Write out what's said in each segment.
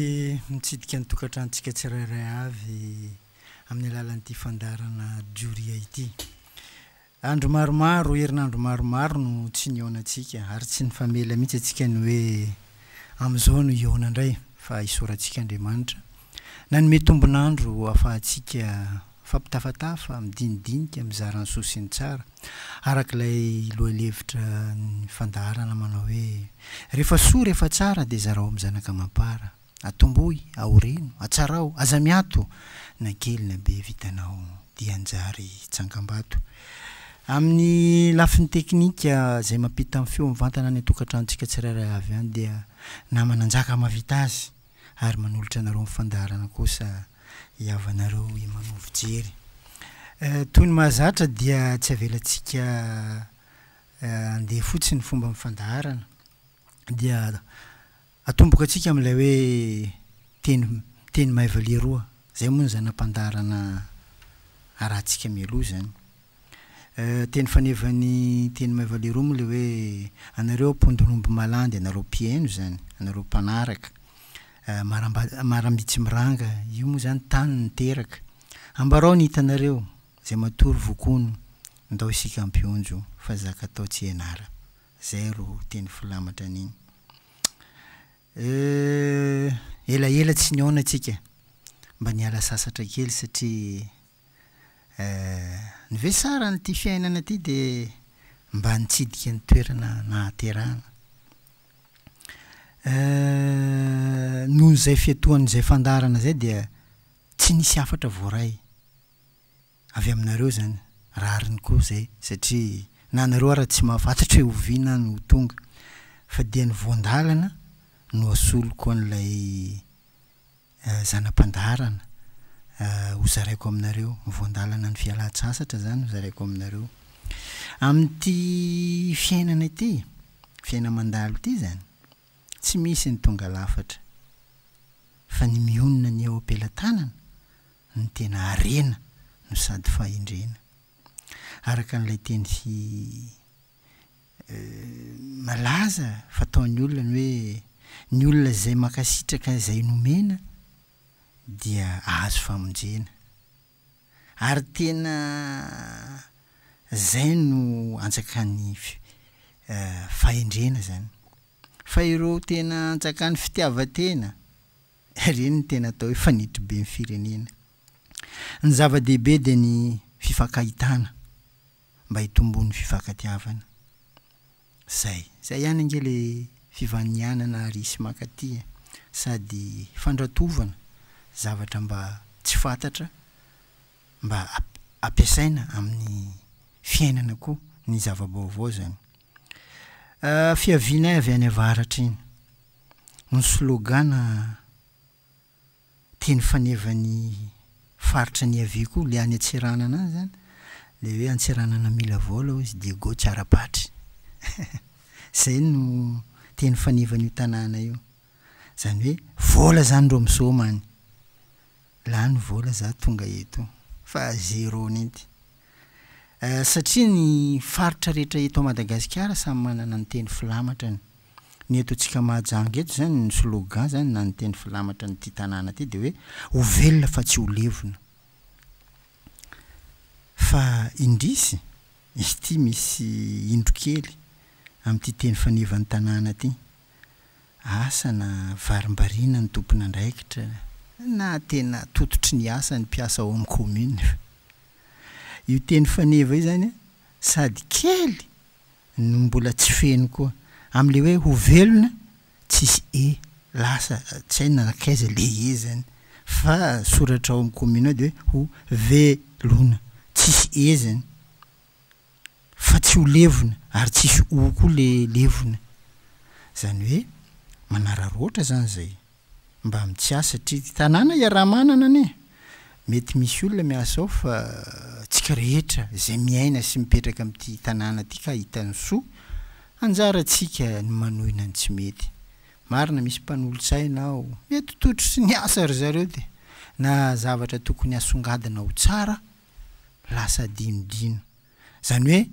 Ary mitsidika ny tokantrantsika tsirairay avy amin'ny alalan'ity fandarana Dioria ity. Andro maromaro, herinandro maromaro no tsy niaonantsika ary tsy ny famela mihitsy atsika ny hoe amin'izao no iona indray fa isorantsika Andriamanitra. Nanome tombonandro ahafahantsika fampitafatafa, midinidinika, mizara ny soa sy ny tsara. Arak'ilay lohalevitra ny fandaharana manao hoe rehefa soa rehefa tsara dia zarao amin'ny zanaka mampara. Atomboy, aoreno, atsarao, aza miato, na kely na be vitanao dia anjary tsangambato. Amin'ny lafiny teknika izay mampita amin'ny feo mivantana ny tokantrantsika tsirairay avy any dia namananjaka mavita azy ary manolotra anareo amin'ny fandaharana kosa iavanareo Emmanuel Jery. Toy ny mahazatra dia tsy avelantsika andeha fotsiny fomba amin'ny fandaharana dia atomboka antsika amin'ilay hoe teny maivaliroa. Zay moa ny zanam-pandaharana arahantsika mialoha zany. Teny fanevany teny maivaliroa moa le hoe anareo mpondron'omby malandy, anareo mpiaino zany, anareo mpanaraka. Marambitsy miranga, io moa zany tany niteraka. Ambarao ny hitanareo, zay matory vokono, ndao isika ampionjo, fa zaka atao tsy ianara. Zay ro teny filamatra an'iny. Elaela tsy niaona atsika, mba niala sasatra kely satria ny ve sara nyty fiainana ty dia mba nitsidika ny toerana nahaterahana. Noho izay fiatohan'izay fandaharana zay dia tsy nisy afatra voaray avy aminareo zany, rariny koa zay satria na nareo ara tsy mahafantatra hoe oviana no tonga fa dia ny voandalana no asoloko an'ilay zanam-pandaharana hozaraiko aminareo, ny voandalana ny fialan-tsasatra zany hozaraiko aminareo. Amin'ity fiainana ity, fiaina mandalo ity zany, tsy misy ny tonga lafatra fa ny mionona ny eo am-pelantanana ny tena harena no sady fahendrena. Araka n'ilay teny malaza fataon'ny olona ny hoe ny olona izay makasitraka izay nomena dia azo famonjena. Ary tena zay no anjakan'ny fahendrena zany. Fa ireo tena anjakan'ny fitiavan-tena, ireny ny tena atao hoe fanitry be ny firenena. Ny zava-dehibe dia ny fifankahitana mba hitombon'ny fifankatiavana. Zay ihany ange le fivanianana ary sy makatia sady fandratovana zavatra mba tsy fantatra mba ampiasaina amin'ny fiainana koa ny zava-baovao zany. Fiavianay avy any avaratra iny, ny slogana teny fanevany faritra ny avy koa le any Antsiranana any zany, le hoe Antsiranana mila vola izy dia go tsarapatry. Zay no teny fanevany io tanàna io. Zany hoe vola zany ro misoma any. Lany vola za tonga eto fa zéro ninty. Satria ny faritra rehetra eto Madagasikara samy manana ny teny filamatrany. Ny eto antsika Mahajanga eto zany ny slogan zany na ny teny filamatra nyity tanàna ty dia hoe ho velona fa tsy ho levona. Fa indrisy ity misy indro kely amin'ity teny fanevany tanàna ty. Asa na varim-bariana ny tompon'andraikitra na tena tototry ny asa ny mpiasa ao amin'ny commune. Io teny faneva io zany sady kely no mbola tsy feno koa amin'le hoe ho velona tsisy lasa tsy hay na kaiza le zany fa soratra ao amin'ny commune ao dia hoe ho velona tsisy zany fa tsy ho levona ary tsisy koa le levona. Zany hoe manararoatra zany zay mba tsy asa satria tanàna iaraha-manana ane. Mety misy olona miasa ao fa tsika rehetra izay miaina sy mipetraka amin'ity tanàna ty ka hitany soa, anjaratsika ny manohina ny tsy mety. Marina misy mpanolotsaina ao, mety totro sy ny asa ry zareo dia na zavatra tokony asongadina ho tsara lasa dinodino. Zany hoe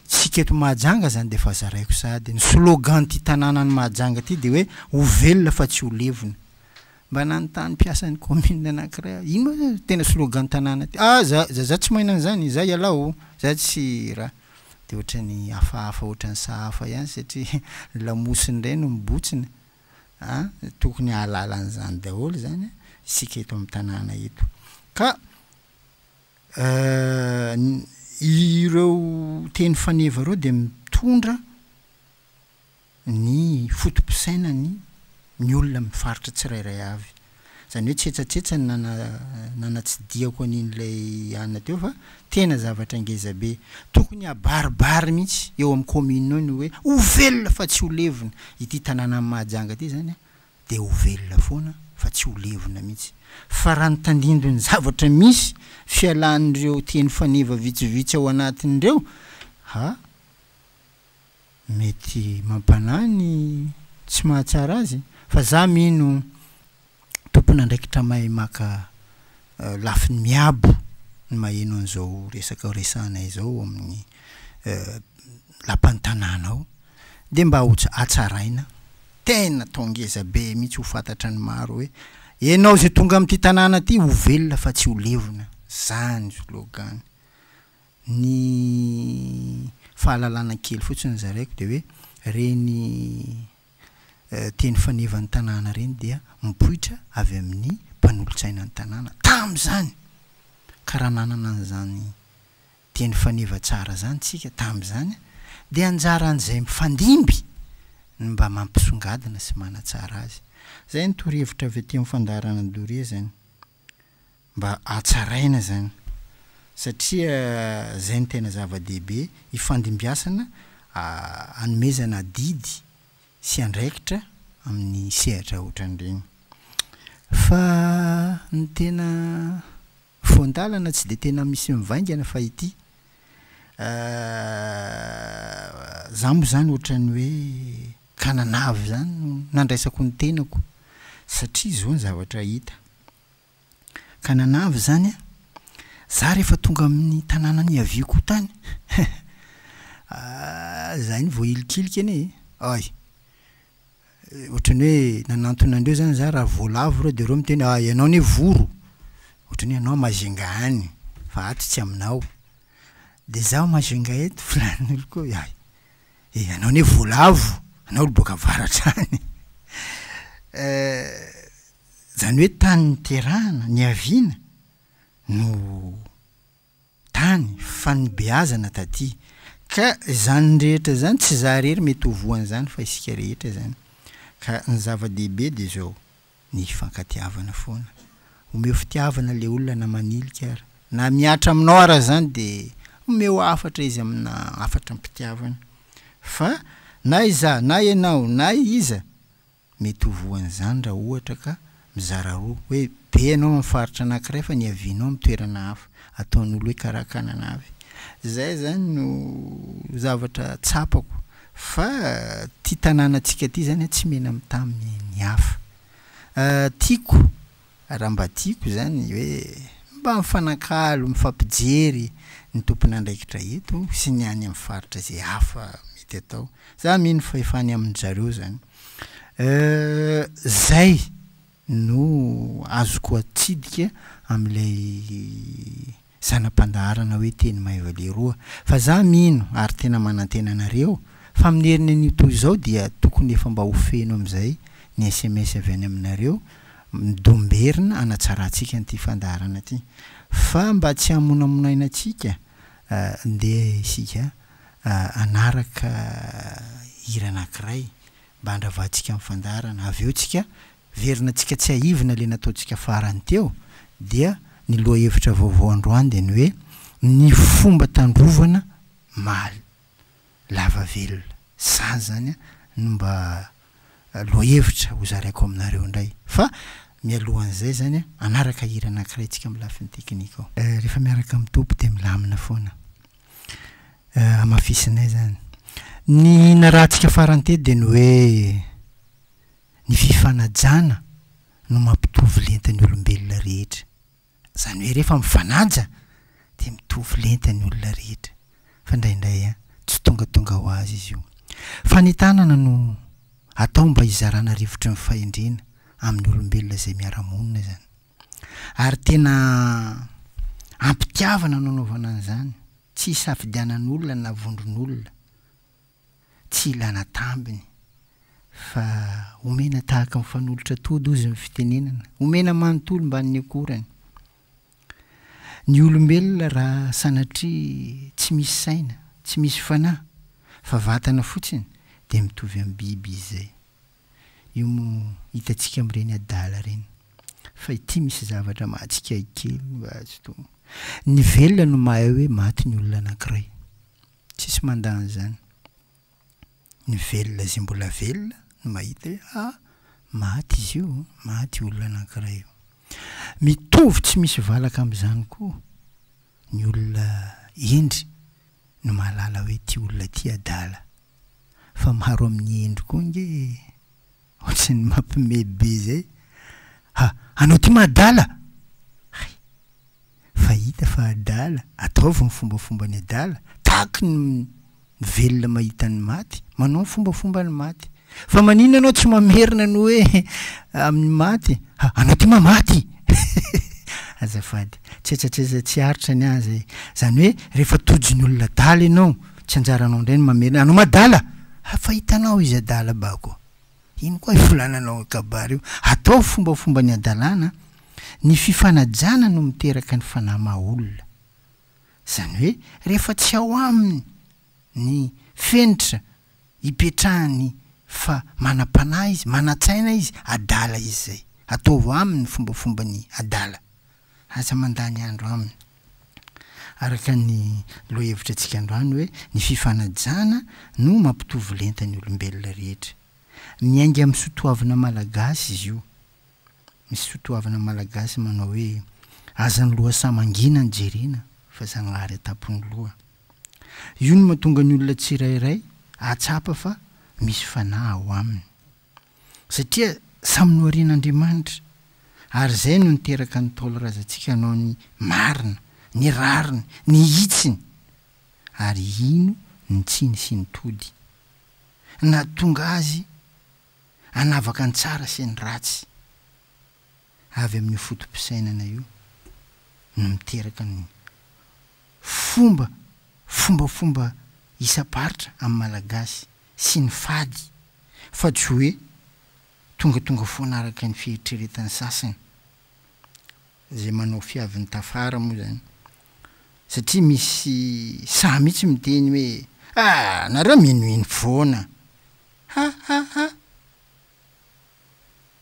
tsika eto Mahajanga zany dia efa zaraiko sady ny slogan ty tanàna ny Mahajanga ty dia hoe ho velona fa tsy ho levona. mba nanontany mpiasan'ny commune anankiray ino moa tena slogan tanàna ty za tsy mahinana zany za ialao za tsy raha de ohatrany hafahafa ohatrany sahafa ihany satria lamosiny indray no mibotsina tokony ahalala an'izany daholo zany isika eto amin'ny tanàna eto ka ireo teny faneva reo de mitondra ny fotom-pisainany ny olona mifaritra tsirairay avy zany hoe tsetsatsetsany nanatsidihako an'in'ilay anina teo fa tena zavatra ngezabe tokony abaribary mihitsy eo amin'ny commune io ny hoe ho velona fa tsy ho levona ity tanàna amin'ny Mahajanga ty zany de ho velona foana fa tsy ho levona mihitsy fa raha nitandindo ny zavatra misy fialan'ireo teny faneva vitsivitsy ao anatin'ireo mety mampanany tsy mahatsara azy fa za mino tompona ndraikitra mahay maka lafiny miabo ny maheno an'izao resaka resanay zao amin'ny lapan'ny tanàna ao de mba atsaraina tena tongeza be mihitsy ho fantatra ny maro hoe ianao zay tonga amin'ity tanàna ty ho velona fa tsy ho levona zany slogan ny fahalalana kely fotsiny zaraiko de hoe reny teny fanevan'ny tanàna reny dia mipoitra avy amin'ny mpanolotsaina ny tanàna tam'izany karaha nanana an'izany teny faneva tsara zany tsika tam'izany de anjara an'izay mifandimby mba mampisongadina sy manatsara azy zay ny torohevitra avy aty amin'ny fandarana Doria zany mba atsaraina zany satria zay ny tena zava-dehibe ifandimbiasana anomezana didy sy andraikitra amin'ny sehatra ohatran'ireny fa ny tena voandalana tsy de tena misy mivaingana fa ity za moa zany ohatran'ny hoe kananavy zany nandraisako ny tenako satria zao ny zavatra hita kananavy zany za rehefa tonga amin'ny tanàna ny aviako tany zay ny voahilikiliky anie ohatrany hoe nanantonandreo zany za raha voalavo reo de reo miteny ianao ne voro ohatrany hoe ianao Majunga any fa ato tsy aminao de zaho Majunga eto filan'olo koa ianao ne voalavo anao olo boaka avaratra any zany hoe tany niterahana ny aviana no tany fanibeazana taty ka zany rehetra zany tsy za rery mety ho voan'izany fa isika rehetra zany ka ny zava-dehibe de zao ny fankatiavana foana omeo fitiavana le olona na manilika ara na miatra aminao ara zany de omeo afatra izy amina afatra mpitiavana fa na iza na ianao na iza mety ho voan'izany raha ohatra ka mizara roa hoe be anao mifaritra anankiray fa ny avianao mitoerana hafa ataon'olo hoe karakanana avy zay zany no zavatra tsapako fa ty tanànatsika ty zany tsy mena mitamy ny hafa tiako raha mba tiako zany hoe mba mifanakalo mifampijery ny tompona andraikitra eto sy ny any amin'ny faritra zay hafa mety atao za mino fa efa any amin-jareo zany zay no azoko atsidika am'ilay zanam-pandaharana hoe teny Maivaliroa fa za mino ary tena manantena anareo fa amin'ny herin'ny an'io toy izao dia tokony efa mba ho feno amin'izay ny SMS avy any aminareo midomberina anatsaratsika an'ity fandaharana ty fa mba tsy hamonamonainantsika ndeha isika anaraka hira anankiray mba handravantsika amin'ny fandaharana avy eo tsika verina tsika tsy haivina le nataontsika farany teo dia ny loha hevitra vaovao androany de ny hoe ny fomba tandrovana maly lava velona za zany no mba loha hevitra ho zaraiko aminareo indray fa mialohan'izay zany anaraka hira anankiray tsika amin'ny lafiny teknika ao rehefa miaraka amin'ny tompo de milamina foana amafisinay zany ny narahantsika farany teto de ny hoe ny fifanajana no mampitovy lentan'ny olombelona rehetra zany hoe rehefa mifanaja de mitovy lentan'ny olona rehetra fa indraindray tsy tongatonga ho azy izy io fa ny tanana no atao mba hizarana rivotry ny fahendrena amin'ny olombelona zay miara-monina zany ary tena ampitiavana nanaovana an'izany tsy safidianan'olona na vondron'olona tsy ilana tambiny fa omena tahaka mifanolotra tody ozy ny fitenenana omena manontolo mban'ny akorany ny olombelona raha sanatria tsy misy saina tsy misy fanahy fa vatana fotsiny dia mitovy amin'ny biby izy zay io mo hitantsika amin'ireny adala reny fa ity misy zavatra mahatsikakely ny velona no mahay hoe maty ny olona anankiray tsisy mandany zany ny velona zay mbola velona no mahita hoe maty izy io maty olona anankiray io mitovy tsy misy valaka amin'izany koa ny olona endry no mahalala hoe ty olona ty adala fa maro amin'ny endry koa nge ohatry ny mampimebe zay anao ty madala fa hita fa adala ataovy ny fombafomba ny adala tahaky ny velona mahita ny maty manao ny fombafomba ny maty fa manina anao tsy mamerina no hoe amin'ny maty anao ty mamaty azafady tsetsatreza tsy aritra ny azy zany hoe rehefa tojiny olona dala ianao tsy anjaranao indray ny mamerina anao madala fa hitanao izy adala bako ino koa ivolananao kabary io atao fombafomba ny adalana ny fifanajana no miteraka ny fanahy maha-olona zany hoe rehefa tsy ao aminy ny fenitra hipetrahany fa manam-panahy izy manan-tsaina izy adala izy zay ataovy aminy fombafomba ny adala aza mandany andro aminy araka ny lohevitra antsika androany hoe ny fifanajana no mampitovy lenta ny olombelona rehetra miainga amin'ny sotoavana malagasy izy io misy sotoavana malagasy manao hoe azany loha samangina ny jerena fa zanahary atapony loha io no mahatonga ny olona tsirairay atsapa fa misy fanahy ao aminy satria samy noharian'Andriamanitra ary zay no niteraka ny taolorazantsika anao ny marina ny rariny ny hitsiny ary ino ny tsiny sy ny tody na tonga azy anavaka ny tsara sy ny ratsy avy amin'ny fotom-pisainana io no miteraka ny fombafomba isa-paritra amin'ny malagasy sy ny fady fa tsy hoe tongatonga foana araka ny fieritreretany sasany zay manao fiavin'ny tafara moa zany satria misy saha mihitsy miteny hoe nareo minoino foana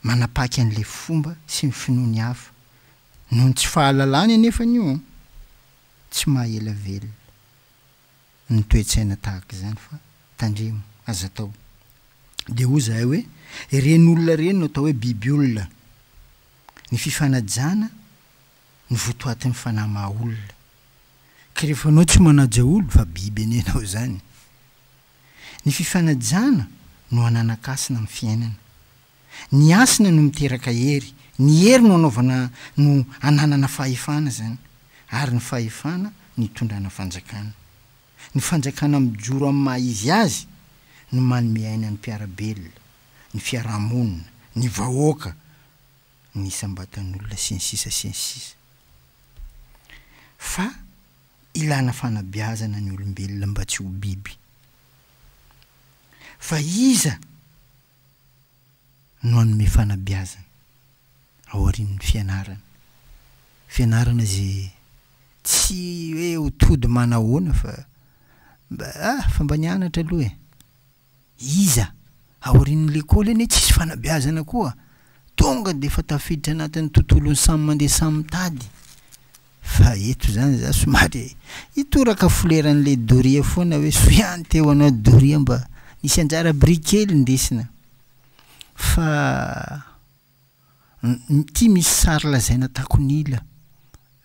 manapaky an'le fomba sy ny finoany hafa nohony tsy fahalalany anefa an'io tsy mahaela velona ny toe-tsaina tahaka zany fa tandremo aza atao de ho zahay hoe ren'olona reny no atao hoe biby olona ny fifanajana ny votoatin'ny fanahy maha-olona ka rehefa anao tsy manaja olo fa biby anenao zany ny fifanajana no ananakasina amin'ny fiainana ny asina no miteraka hery ny hery no anaovana no ananana fahefana zany ary ny fahefana ny tondrana fanjakana ny fanjakana mijoro amin'ny maha izy azy no manome aina ny mpiarabelona ny fiarahamonina ny vahoaka ny isam-batan'olona sy ny sisa fa ilana fanabeazana ny olombelona mba tsy ho biby fa iza no anome fanabeazana aorian'ny fianarana zay tsy hoe ho tody manahoana fa mba nianatra aloha iza aorian'ny lekôly anie tsisy fanabeazana koa tonga de efa tafiditra anatin'ny tontolony samy mandeha samy mitady fa eto zany za somary hitoraka foleran'le doria foana hoe soiany teo anao doria mba nisy anjara brikely ndesina fa ty misy sary lazaina takonila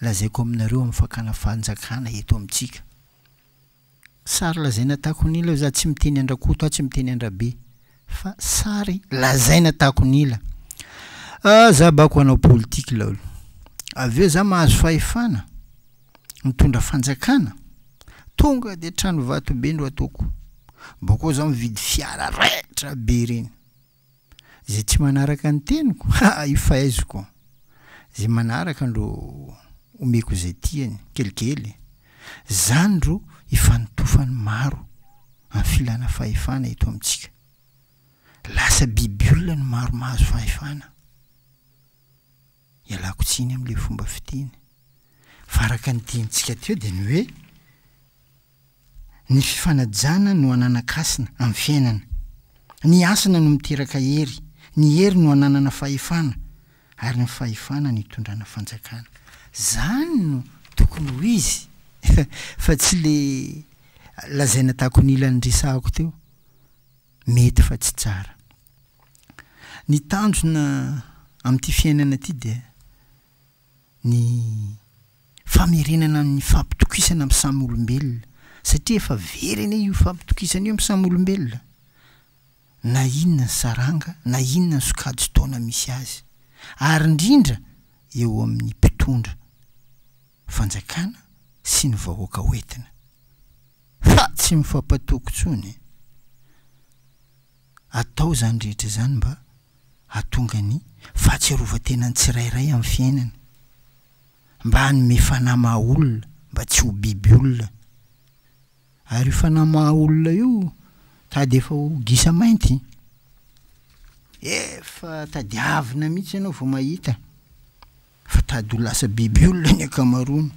lazaiko aminareo amin'ny fakana fanjakana eto amintsika sary lazaina takonila za tsy miteny andrakoto tsy miteny andrabe fa sary lazaina takonila za bako anao politika laolo aveo za mahazo fahefana mitondra fanjakana tonga de trano vato be ndo ataoko bako za mividy fiara raitra be reny zay tsy manaraka ny teniko io fahaiziko zay manaraka andro omeko zay tiany kelikely zany ro ifanotofany maro amin'ny filana fahefana eto amintsika lasa biby olona no maro mahazo fahefana ialako tsiny amin'le fomba fiteny faraka ny tiantsika teo dia ny hoe ny fifanajana no ananakasina amin'ny fiainana ny asana no miteraka hery ny hery no ananana fahefana ary ny fahefana ny hitondrana fanjakana zany no tokony ho izy fa tsy le lazaina tahako ny ilany resahako teo mety fa tsy tsara ny tanjona amin'ity fiainana ity dia ny famerenana amin'ny fampitokisana amin'ny samy olombelona satria efa veriny io fampitokisana io amin'ny samy olombelona na inona ny saranga na inona ny sokajy taona misy azy ary indrindra eo amin'ny mpitondra fanjakana sy ny vahoaka hoentina fa tsy mifampatoko tsony atao zany rehetra zany mba hatonga ny fahatsiarovan-tena ny tsirairay amin'ny fiainana mba hanome fanahy maha olona mba tsy ho biby olona ary io fanahy maha olona io tady efa ho gisa mainty efa tadiavina mihitsy ianao vao mahita fa tady ho lasa biby olona ny akamarony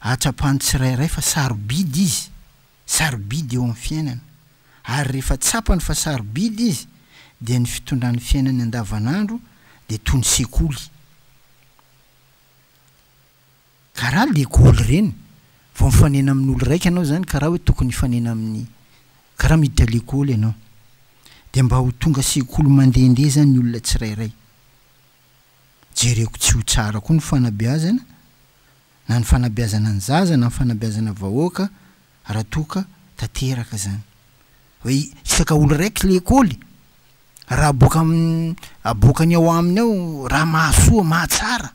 atsapany tsirairay fa sarobidy izy sarobidy eo amin'ny fiainana ary rehefa tsapany fa sarobidy izy dia ny fitondrany fiainany andavanandro dia toy ny sekoly karaha lekoly reny vao mifanena amin'olo raika ianao zany karaha hoe tokony hifanena amin'ny karaha miditra lekoly ianao dia mba ho tonga sekoly mandehandeha zany ny olona tsirairay jereko tsy ho tsara koa ny fanabeazana na ny fanabeazana ny zaza na ny fanabeazana vahoaka raha toka tanteraka zany hoe isaka olo raiky lekoly raha aboakany ao aminy ao raha mahasoa mahatsara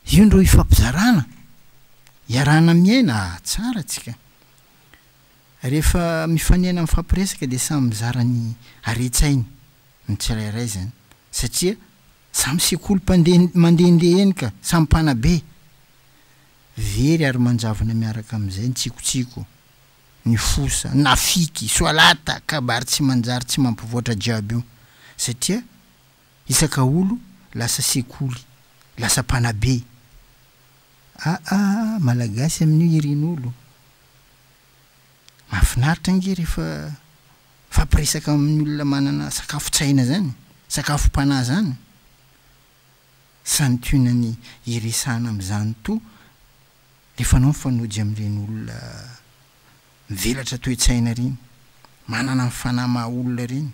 io ndreo ifampizarana iarana miaina tsara tsika rehefa mifanena mifampiresaka dia samy mizara ny aretsainy ny tsirairay zany satria samy sekoly mandehandeha eny ka samy mpanabe very ary manjavona miaraka amin'izay ny tsikotsiko ny fosa nafiky soalata kabary tsy manjary tsy mampivoatra jiaby io satria isaka olo lasa sekoly lasa mpanabe malagasy amin'io irin'olo mahafinaritra nge rehefa fampiresaka amin'ny olona manana sakafo tsaina zany sakafo mpanahy zany santionany iresana amin'izany to rehefa anao mifanojy amin'ireny olona mivelatra toe-tsaina reny manana ny fanahy maha olona reny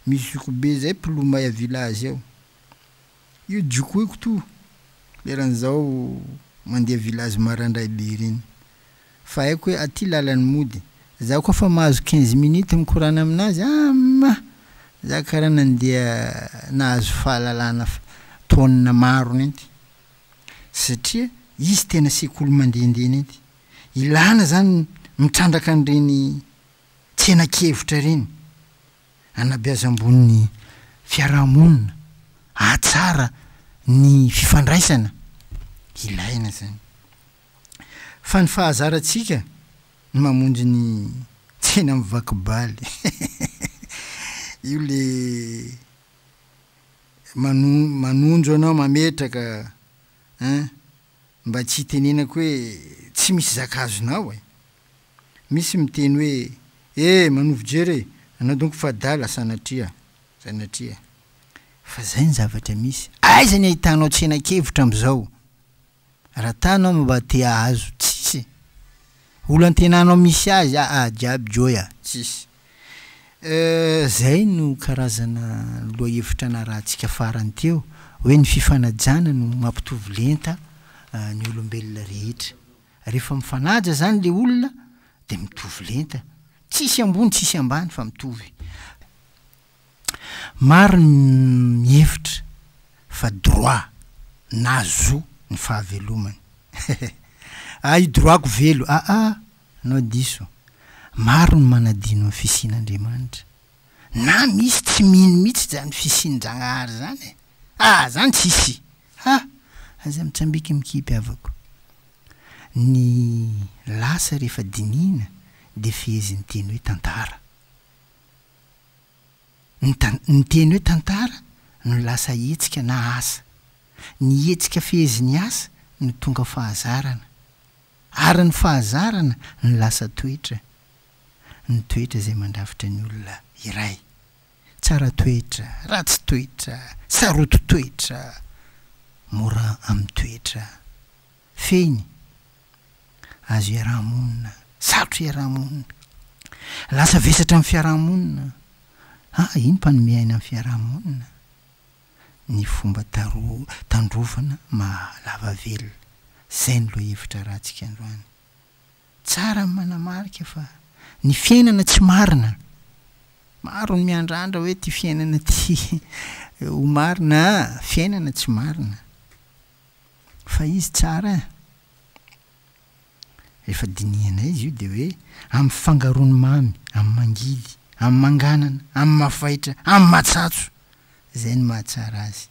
misy okobe zay mpilomay a village ao io diokoeko to leran'izao mandeha village marandray be reny fa haiko hoe aty lalany mody za koa fa mahazo 15 minutes mikorana aminazy za karaha nandeha nahazo fahalalana taonina maro nenty satria izy tena sekoly mandehandeha nenty ilana zany mitrandraka an'ireny tsenakevitra reny anabeazam-boniny fiarahamonina atsara ny fifandraisana ilaina zany fa ny fahazarantsika ny mamonjy ny tsena mivakibaly io le manonjo anao mametraka mba tsy hitenenako hoe tsy misy zakazonao misy miteny hoe manovo jery anao donko fa dala sanatria fa zay ny zavatra misy aiza ny ahitanao tsenakevitra am'izao raha tanao mba te ahazo tsisy olo antenanao misy azy jiaby joya tsisy zay no karazana loha hevitra na raha ntsika farany teo hoe ny fifanajana no mampitovy lenta ny olombelona rehetra rehefa mifanaja zany le olona dia mitovy lenta tsisy ambony tsisy ambany fa mitovy maro ny mihevitra fa droit na zo ny fahavelomany io droitko velo anao diso maro ny manadino amin'ny fisian'Andriamanitra na misy tsy mino mihitsy zany fisindragnahary zany zany tsisy aza mitrambiky mikipy avako ny lasa rehefa dinina de feheziny teny hoe tantara ny teny hoe tantara no lasa hetsika na asa ny hetsika feheziny asa no tonga fahazarana ary ny fahazarana ny lasa toetra ny toetra zay mandrafitra ny olona iray tsara toetra ratsy toetra saroto toetra mora amin'ny toetra feny azo iarahamonina sarotro iarahamonina lasa vesatra amin'ny fiarahamonina iny mpanomiaina amin'ny fiarahamonina ny fomba tandrovana mahalava velona zay ny loha hevitra rahantsika androany tsara manamarika fa ny fiainana tsy marina maro ny miandrandra hoe ty fiainana ty ho marina fiainana tsy marina fa izy tsara rehefa diniana izy io de hoe amin'ny fangarony mamy amin'ny mangidy amin'ny manganana amin'ny mafaitra amin'ny matsatso zay ny mahatsara azy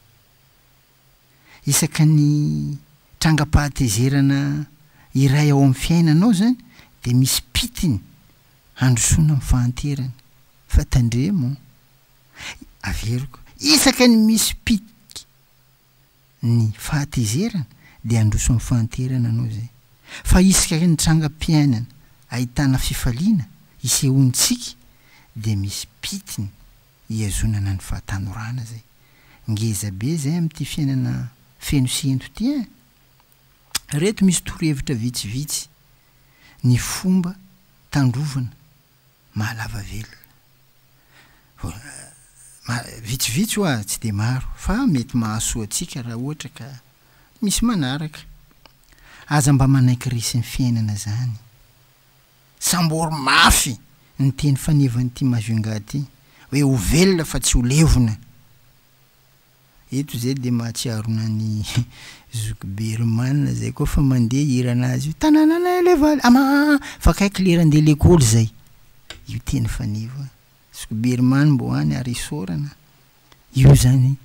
isaka ny trangam-pahatezerana iray ao amin'ny fiainanao zany de misy pitiny handrosoana amin'ny fahanterana fa tandremo averiko isaka ny misy pitiky ny fahatezerana de handroso amin'ny fahanterana anao zay fa isaka ny trangam-piainana ahitana fifaliana isehontsika de misy pitiny iazonana ny fahatanorana zay ngeza be zay amin'ty fiainana feno sento ty reto misy torohevitra vitsivitsy ny fomba tandrovana mahalava velona vitsivitsy hoa tsy de maro fa mety mahasoa atsika raha ohatra ka misy manaraka aza mba manaiky resy ny fiainana zany sambory mafy ny teny fanevany ty mazonga ty hoe ho velona fa tsy ho levona eto zay de mahatsiarona ny zokiberymanina zay koa fa mandeha hiranazy io tanànana levaly fa kaiky lera andeha lekôly zay io teny faneva zokiberymany mbo any ary isorana io zany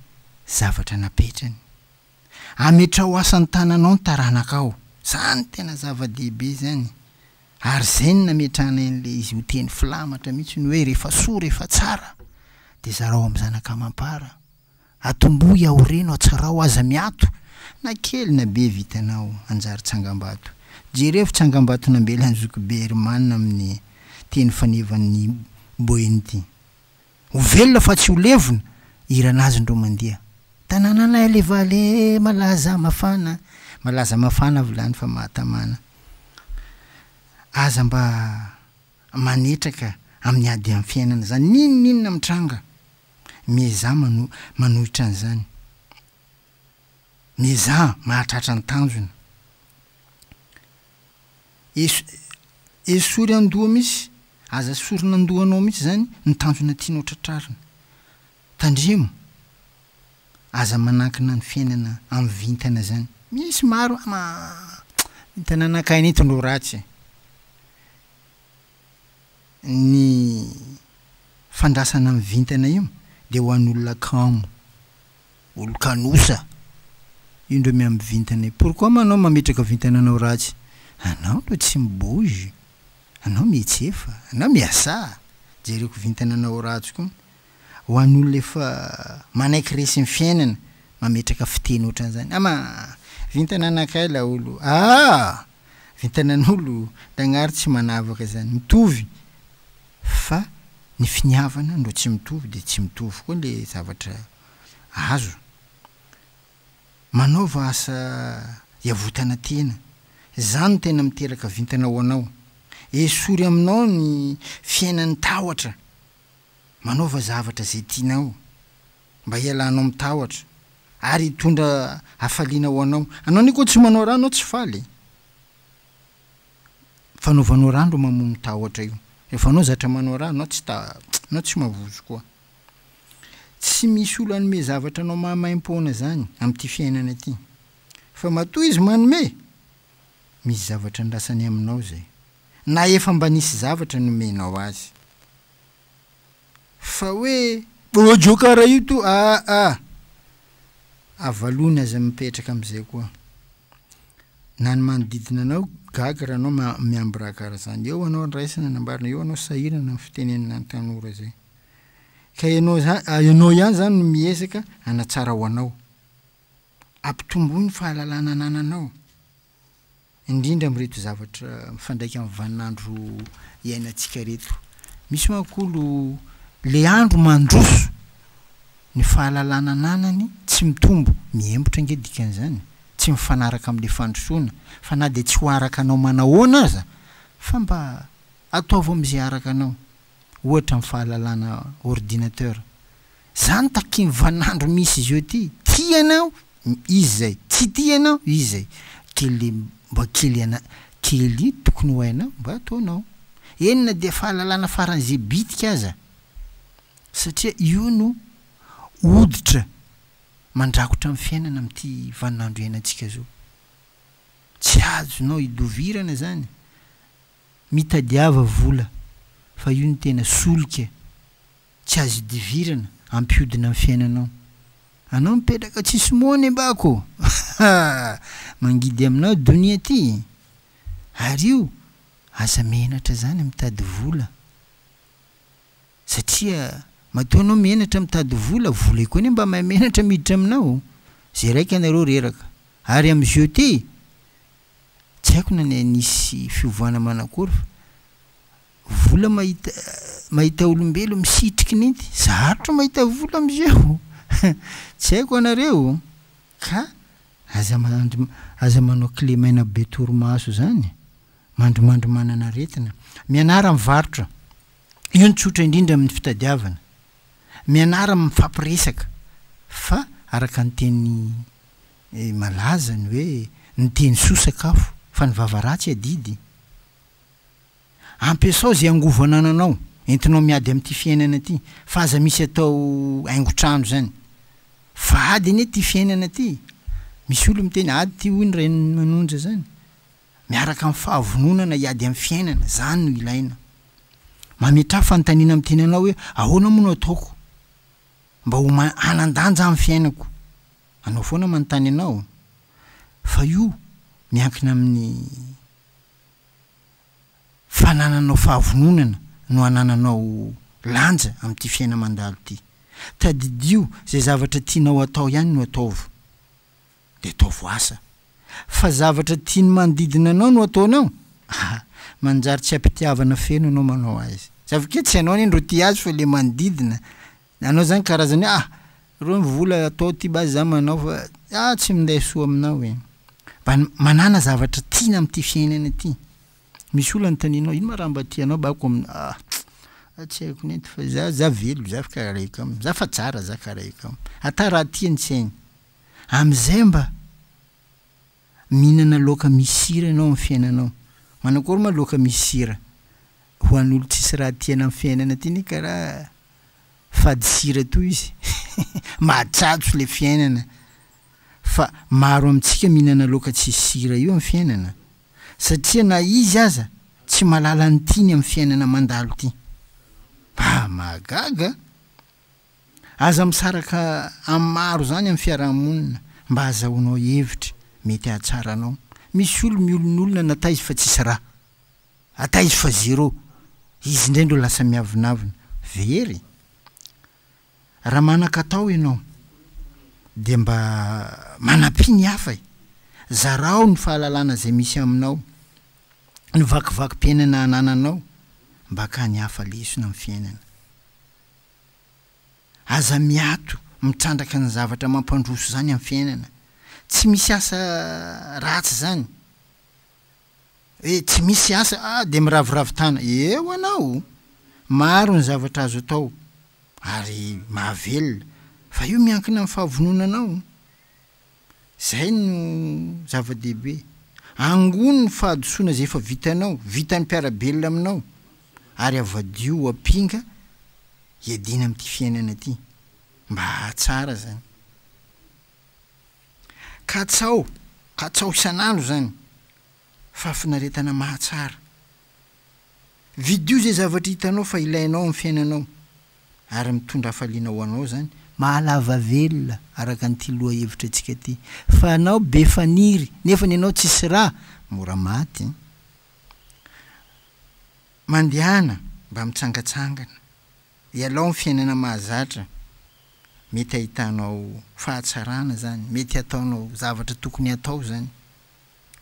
zavatra napetrany ametra ho asan'ny tananao ny taranakao zany tena zava-dehibe zany ary zay ny nametrana an'le izy ho teny filamatra mihitsy ny hoe rehefa soa rehefa tsara de zarao amin'ny zanakamampara atombo iahoreno atsarao aza miato na kely na be vitanao anjary tsangam-bato jereo fitsangam-bato nambela ny zokiberymanina amin'ny teny fanevan'ny boeny ty ho velona fa tsy ho levona iranazy ndro mandeha tanànanay levaly malaza mafana volany fa mahatamana aza mba manetraka amin'ny ady amin'ny fiainana zany ninonina mitranga meza manohitra an'zany meza mahatratra ny tanjona esory andoha misy aza sorona andohanao mihitsy zany ny tanjona tianao tratrarina tandremo aza manankina ny fiainana amin'ny vintana zany misy maro vintana anakainy etondro ratsy ny fandrasana amin'ny vintana io de ho an'olona kamo olo-kanosa io ndreo mi amin'ny vintana io pourquoi manao mametraka vintana anao ratsy anao ndo tsy mibozy anao mihetsefa anao miasa jereko vintana anao ratsy koa ho an'olona efa manaiky resy ny fiainana mametraka fiteny ohatran'zany vintana anakay la olo vintana an'olo dagnary tsy manavaka zany mitovy fa ny finiavana ndro tsy mitovy de tsy mitovy koa le zavatra azo manaova asa iavotana tena zany tena miteraka vintana ho anao esory aminao ny fiainan'ny tahotra manaova zavatra zay tianao mba hialanao mitahotra ary hitondra hafaliana ho anao ny koa tsy manao raha anao tsy faly fanaovanao raha ndro mamono tahotra io rehefa anao zatra manao raha anao tsy mavozo koa tsy misy olo anome zavatra anao mahamaim-poana zany amin'ty fiainana ty fa matoa izy manome misy zavatra ndrasany aminao zay na efa mba nisy zavatra nomenao azy fa hoe joka io to avalony aza mipetraka am'izay koa na ny manodidina anao gaga raha anao miamby raha karaha zany eo anao ndraisana nambarina eo anao sahirana ny fitenenina ny tanora zay ka ianao ihany zany no miezaka anatsara ho anao ampitomboy ny fahalalana anananao indrindra am'ireto zavatra mifandraika amin'ny vaninandro iainantsika reto misy mankolo le andro mandroso ny fahalalana ananany tsy mitombo miembotra nge dikan'izany tsy mifanaraka amin'le fandrosoana fa na de tsy ho araka anao manahoana aza fa mba ataovy am'izay araka anao ohatra amin'ny fahalalana ordinateur zany taky ny vaninandro misy izy eo ty tianao izy zay tsy tianao izy zay kely mba kely tokony ho hainao mba ataonao enina de fahalalana faran'izay bitika aza satria io no oditra mandrakotra amin'ny fiainana amin'ity vaninandro iainantsika zao tsy azonao idovirana zany mitadiava vola fa io ny tena solika tsy azo idivirana ampiodina amin'ny fiainanao anao mipetraka tsisy moany ambako mangidy aminao donia ty ary io aza menatra zany mitady vola satria matoa anao menatra mitady vola io koa ny mba mahay menatra miditra aminao zay raika anareo reraka ary am'izio ty tsy haiko na nisy fiovoana manakory fa vola mahita olombelo misitriky ninty zahatro mahita vola am'izeo tsy haiko anareo ka aza manao clé maina be torimaso zany mandromandro manana retina mianara mivarotra io ny tsotra indrindra amin'ny fitadiavana mianara mifampiresaka fa araka ny teny malaza ny hoe ny teny soa-sakafo fa ny vavaratsy adidy ampiasao zay angovo anananao entinao miady amin'ity fiainana ty fa aza misy atao haingotrano zany fa ady anie ty fiainana ty misy olo miteny ady ty hoy ny ray manonja zany miaraka amin'ny fahavononana iady amin'ny fiainana zany no ilaina mametra fanontaniana amin'ny tenanao hoe ahoana moa no ataoko mba ho anandanja amin'ny fiainako anao foana manontany anao fa io miankina amin'ny fanananao fahavononana no anananao lanja amin'ity fiaina mandalo ty tadidio zay zavatra tianao atao ihany no ataovy de atao voasa fa zavatra tiany manodidina anao no ataonao manjary tsy ampitiavana feno anao manao azy zavake tsy anao nendro ty azy fa le manodidina anao zany karazany ro vola atao ty bazy za manao fa tsy minday soa aminao e mba manana zavatra tiana amin'ity fiainana ty misy olo anotaninao ino maraha mba tianao bako amin'ny tsy haiko nety fa za velo za fikaraiko am za fa tsara za karaiko am ata raha tiany tsy hainy am'izay mba mihinana laoka misira ianao amin'ny fiainanao manakory ma laoka misira ho an'olo tsisy raha tiana amin'ny fiainana ty ny karaha fady sira toy izy mahatsatso le fiainana fa maro amintsika mihinana laoka tsisy sira io amin'ny fiainana satria na izy aza tsy malala ny tiany amin'ny fiainana mandalo ty mahagaga aza misaraka amin'ny maro zany amin'ny fiarahamonina mba azahoanao hevitra mety ahatsaranao misy olo miolon'olona nata izy fa tsisy raha ata izy fa zéro izy indraindro lasa miavinavina very raha manakatao ianao de mba manapiny hafa zarao ny fahalalana zay misy aminao ny vakivakim-piainana anananao mba ka ny hafa lesona amin'ny fiainana aza miato mitrandraka ny zavatra mampandroso zany amin'ny fiainana tsy misy asa ratsy zany hoe tsy misy asa de miraviravitana eo anao maro ny zavatra azo atao ary mahavelona fa io miankina amin'ny fahavononanao zay no zava-dehibe angony ny fahadosoana zay efa vitanao vitany mpiarabelona aminao ary avadio ampinga hiadina amin'ity fiainana ty mba hahatsara zany katsao isan'andro zany fa finaretana mahatsara vidio zay zavatra hitanao fa ilainao amin'ny fiainanao ary mitondra hafaliana ho anao zany mahalava velona araka nyity loha hevitra antsika ty fa anao be faniry nefa ny anao tsisy raha mora maty mandehana mba mitsangatsangana ialao ny fiainana mahazatra mety ahitanao fahatsarana zany mety ataonao zavatra tokony atao zany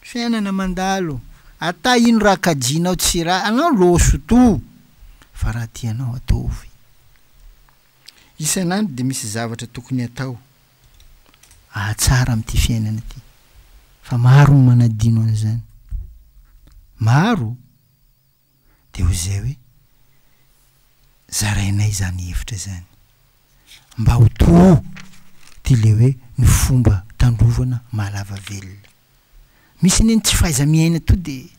fiainana mandalo ata ino raha kajianao tsy raha anao loso to fa raha tianao ataovy isanandro de misy zavatra tokony atao tsara am'ty fiainana ty fa maro ny manadino an'izany maro de ho zay hoe zarainay zany hevitra zany mba ho to ty le hoe ny fomba tandrovana mahalava velona misy neny tsy faiza miaina to de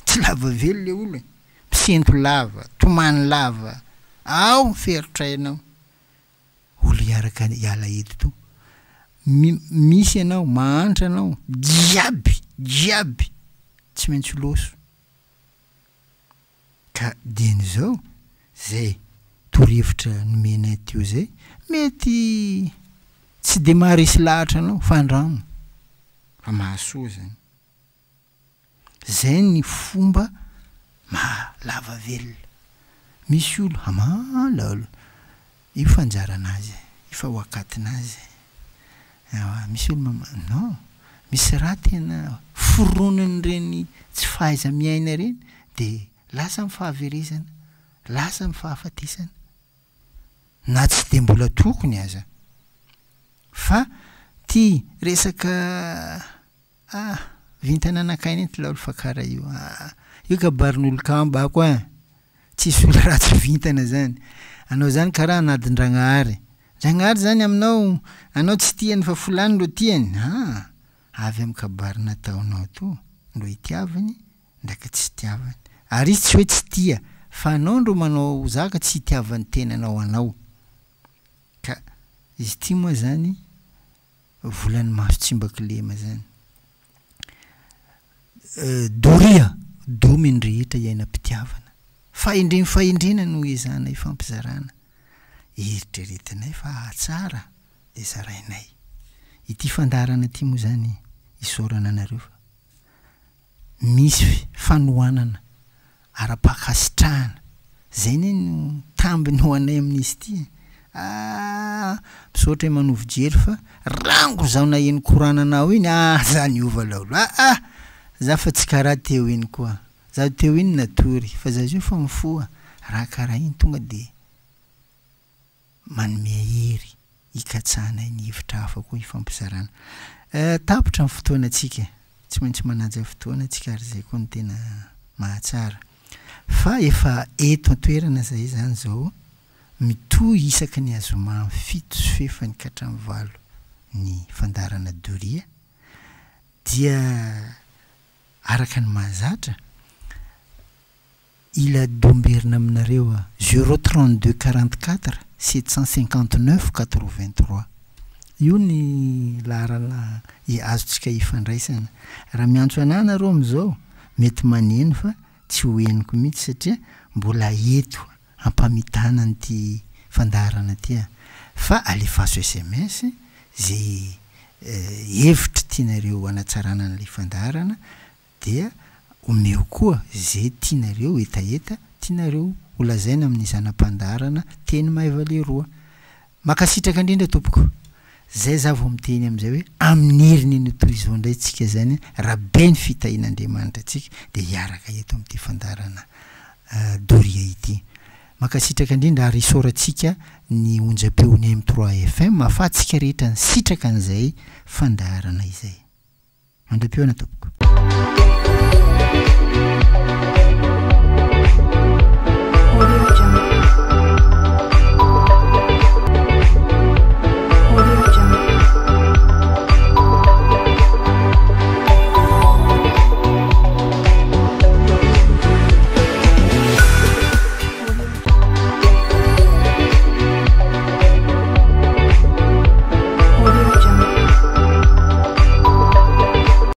tsy lava velo le olo misento lava tomany lava ao feritrainao olo iaraka iala eto to misy ianao mahantra anao jiaby tsy maintsy loso ka dian'izao zay torohevitra nomena teo zay mety tsy de maharesy lahatra anao fandramo fa mahasoa zany zay ny fomba mahalava velona misy olo amalaolo io fanjaranazy ifa wakatinazy misy olo non misy raha tena foronony reny tsy fahaiza miaina reny de lasa mifahaverezana lasa mifahafatisana na tsy de mbola tokony aza fa ty resaka vintana anakainy eny ty laolo fa karaha io kabarin'olo kambako tsisy olo raha tsy vintana zany anao zany karaha anadin-dragnahary zany aminao anao tsy tiany fa fulany ro tiany avy amin'ny kabary nataonao to ndo hitiavany ndraiky tsy tiavany ary izy tsy hoe tsy tia fa anao ndro manao zaka tsy hitiavany tenanao anao ka izy ty moa zany volany maso tsimbakilema zany doria dominy rehetra iainam-pitiavana fahendrena no ezana ifampizarana eritreretinay fa tsara de zarainay ity fandarana ty moa zany isorana anareo fa misy fanohanana ara-pakasitrahana zay ne no tambiny ho anay amin'izy ty misaotra manovo jery fa rango zaho na eny korananao iny zany iova laolo za fa tsy karaha teo iny koa za teo iny natory fa za zio fa mifoa raha karaha iny tonga de manome hery ikatsanay ny hevitra hafa koa ifampizarana tapitra ny fotoana atsika tsy maintsy manaja fotoana atsika ary zay koa ny tena mahatsara fa efa eto antoerana zay zany zao mitohy isaky ny azoma fito sy fefany ka hatramy valo ny fandarana doria dia araka ny mahazatra ila domberina aminareo 032 44 759 83 io ny larana azontsika ifandraisana raha miantso anahy nareo am'izao mety maneno fa tsy hoeniko mihitsy satria mbola eto ampamitana nyty fandarana ty fa alefaso SMS zay hevitra tianareo anatsarana n'le fandarana dia omeo koa zay tianareo etaeta tianareo olazaina amin'izanam-pandarana teny maivaleroa makasitraka indrindra tompoko zay za vao miteny am'izay hoe amin'ny heriny iny toy izao indray tsika zany raha be ny fitahin'Andriamanitra atsika de hiaraka eto amin'ity fandarana doria ity makasitraka indrindra ary isoratsika ny onjam-peony M3 FM ahafahantsika rehetra ny sitraka an'izay fandarana izay mandram-peona tompoko